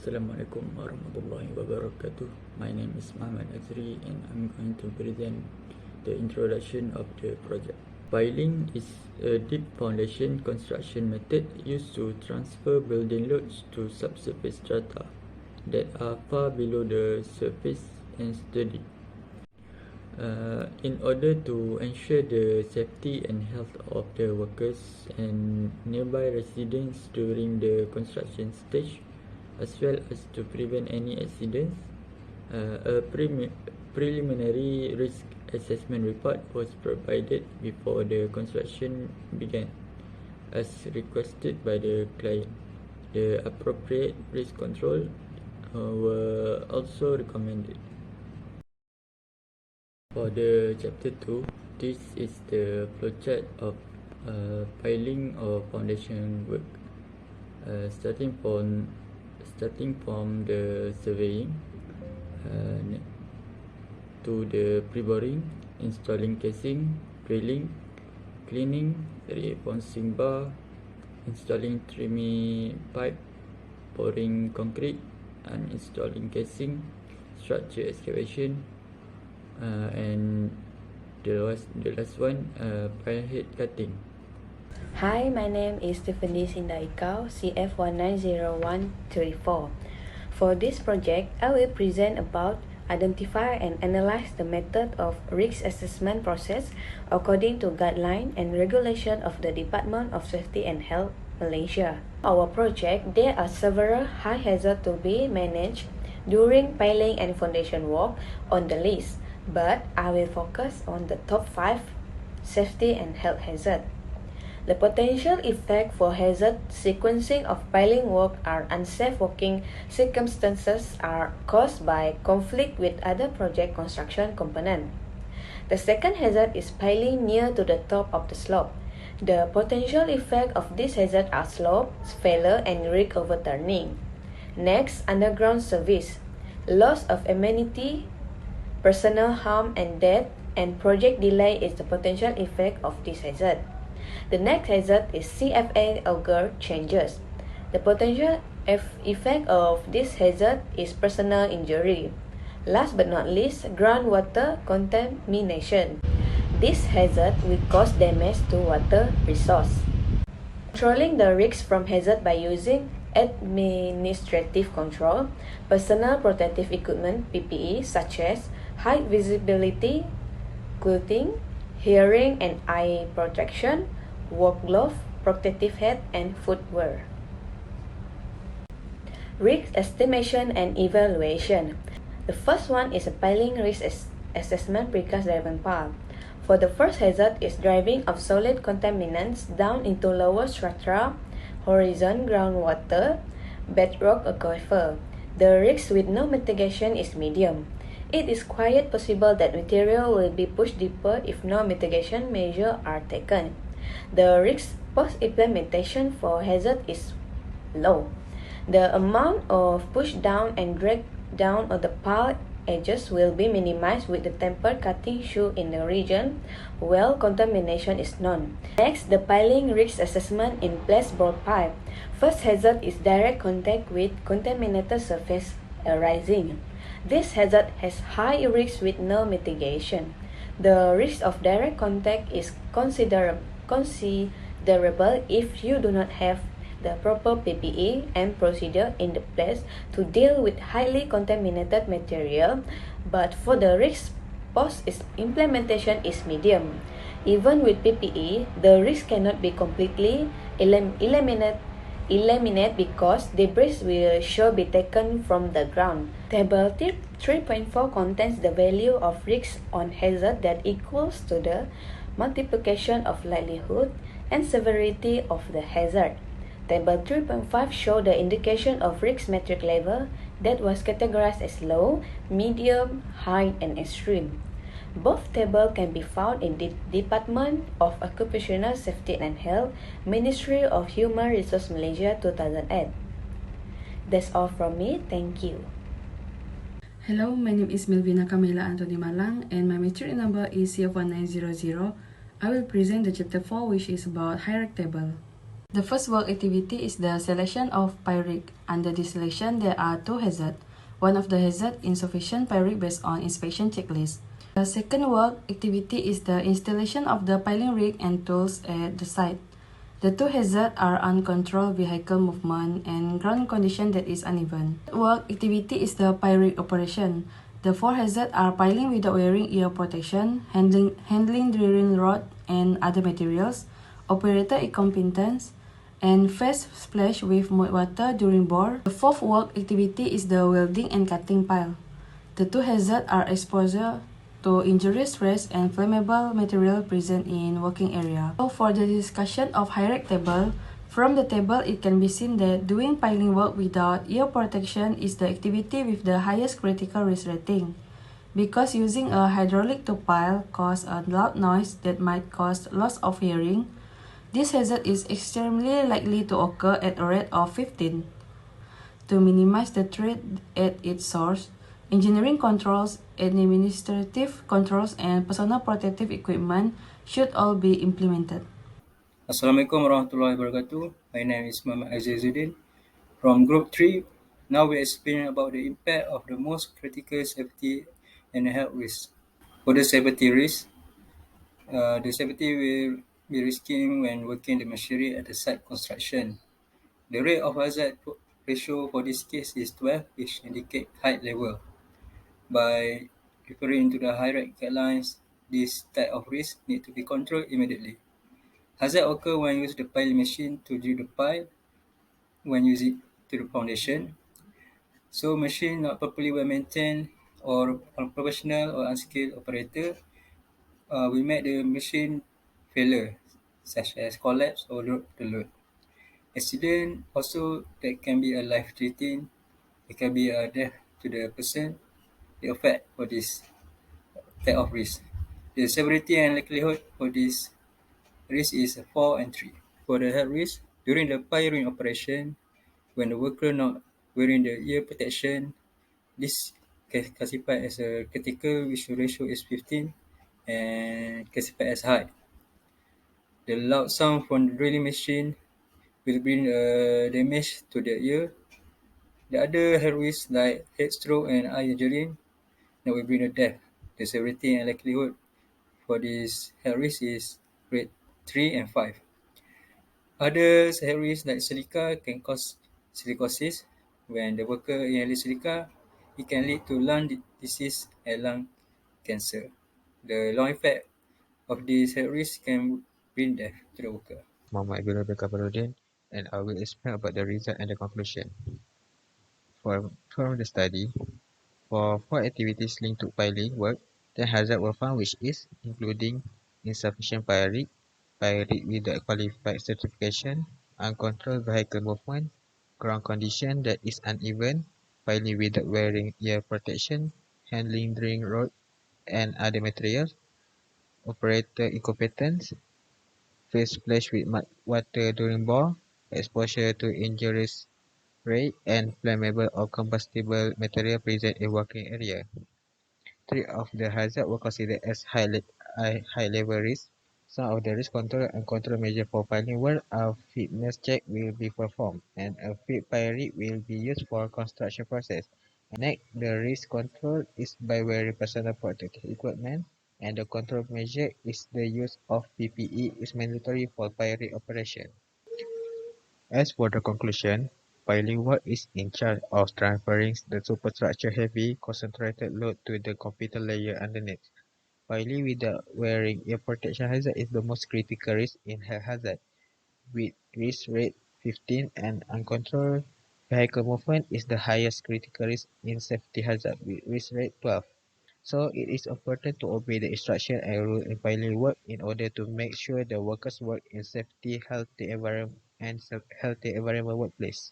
Assalamualaikum warahmatullahi wabarakatuh. My name is Muhammad Azri and I'm going to present the introduction of the project. Piling is a deep foundation construction method used to transfer building loads to subsurface strata that are far below the surface and sturdy. In order to ensure the safety and health of the workers and nearby residents during the construction stage, as well as to prevent any accidents, a preliminary risk assessment report was provided before the construction began, as requested by the client. The appropriate risk control were also recommended. For the chapter 2, this is the flowchart of piling or foundation work. Starting from the surveying to the pre-boring, installing casing, drilling, cleaning, reinforcing bar, installing trimming pipe, pouring concrete, and installing casing, structure excavation, and the last one, pile head cutting. Hi, my name is Tiffany Sindaikau, CF190134. For this project, I will present about identify and analyze the method of risk assessment process according to guideline and regulation of the Department of Safety and Health, Malaysia. Our project, there are several high hazards to be managed during piling and foundation work on the list, but I will focus on the top 5 safety and health hazards. The potential effect for hazard sequencing of piling work are unsafe working circumstances are caused by conflict with other project construction component. The second hazard is piling near to the top of the slope. The potential effect of this hazard are slope, failure, and rig overturning. Next, underground service. Loss of amenity, personal harm and death, and project delay is the potential effect of this hazard. The next hazard is CFA auger changes. The potential effect of this hazard is personal injury. Last but not least, groundwater contamination. This hazard will cause damage to water resource. Controlling the risks from hazard by using administrative control, personal protective equipment (PPE) such as high visibility clothing, hearing and eye protection, work glove, protective hat, and footwear. Risk estimation and evaluation. The first one is a piling risk assessment precast driven part. For the first hazard is driving of solid contaminants down into lower strata, horizon groundwater, bedrock aquifer. The risk with no mitigation is medium. It is quite possible that material will be pushed deeper if no mitigation measures are taken. The risk post-implementation for hazard is low. The amount of push down and drag down of the pile edges will be minimized with the tempered cutting shoe in the region where contamination is known. Next, the piling risk assessment in placed board pipe. First hazard is direct contact with contaminated surface arising. This hazard has high risk with no mitigation. The risk of direct contact is considerable if you do not have the proper PPE and procedure in the place to deal with highly contaminated material, but for the risk post-implementation is medium. Even with PPE, the risk cannot be completely eliminated because debris will sure be taken from the ground. Table 3.4 contains the value of risk on hazard that equals to the multiplication of likelihood and severity of the hazard. Table 3.5 shows the indication of risk metric level that was categorized as low, medium, high, and extreme. Both tables can be found in the Department of Occupational Safety and Health, Ministry of Human Resources Malaysia 2008. That's all from me. Thank you. Hello, my name is Melvina Camila Anthony Malang and my matric number is CF1900. I will present the chapter 4, which is about HIRARC table. The first work activity is the selection of pyric. Under this selection, there are two hazards. One of the hazards insufficient pyric based on inspection checklist. The second work activity is the installation of the piling rig and tools at the site. The two hazards are uncontrolled vehicle movement and ground condition that is uneven. The work activity is the pyric operation. The four hazards are piling without wearing ear protection, handling drilling rod and other materials, operator incompetence, and fast splash with water during bore. The fourth work activity is the welding and cutting pile. The two hazards are exposure to injurious stress and flammable material present in working area. So for the discussion of HIRARC table, from the table it can be seen that doing piling work without ear protection is the activity with the highest critical risk rating. Because using a hydraulic to pile causes a loud noise that might cause loss of hearing, this hazard is extremely likely to occur at a rate of 15. To minimize the threat at its source, engineering controls, administrative controls, and personal protective equipment should all be implemented. Assalamualaikum warahmatullahi wabarakatuh. My name is Muhammad Azizuddin from Group 3. Now we explain about the impact of the most critical safety and health risks. For the safety risk, the safety will be risking when working the machinery at the site construction. The rate of hazard ratio for this case is 12, which indicate height level. By referring to the HIRARC guidelines, this type of risk need to be controlled immediately. Hazard occur when use the piling machine to drill the pile, when use it to the foundation. So machine not properly well maintained or unprofessional or unskilled operator will make the machine failure, such as collapse or drop the load. Accident also that can be a life-threatening. It can be a death to the person. The effect for this type of risk. The severity and likelihood for this risk is 4 and 3. For the health risk, during the piling operation, when the worker not wearing the ear protection, this classified as a critical, which ratio is 15, and classified as high. The loud sound from the drilling machine will bring damage to the ear. The other health risks like head stroke and eye injury that will bring a death. The severity and likelihood for this health risk is grade 3 and 5. Other health risks like silica can cause silicosis. When the worker inhales silica, it can lead to lung disease and lung cancer. The long effect of this health risk can bring death to the worker. Muhammad bin Kabarudin, and I will explain about the result and the conclusion. From the study, for 4 activities linked to piling work, 10 hazards were found, which is including insufficient pyric without qualified certification, uncontrolled vehicle movement, ground condition that is uneven, piling without wearing ear protection, handling drilling rod and other materials, operator incompetence, face splash with water during bore, exposure to injurious rays, and flammable or combustible material present in working area. 3 of the hazards were considered as high-level risk. Some of the risk control and control measures for piling work are fitness check will be performed, and a fit pyric will be used for construction process. Next, the risk control is by wearing personal protective equipment, and the control measure is the use of PPE is mandatory for pyric operation. As for the conclusion, piling work is in charge of transferring the superstructure heavy concentrated load to the computer layer underneath. Piling without wearing ear protection hazard is the most critical risk in hazard, with risk rate 15, and uncontrolled vehicle movement is the highest critical risk in safety hazard with risk rate 12. So it is important to obey the instruction and rule in piling work in order to make sure the workers work in healthy environment workplace.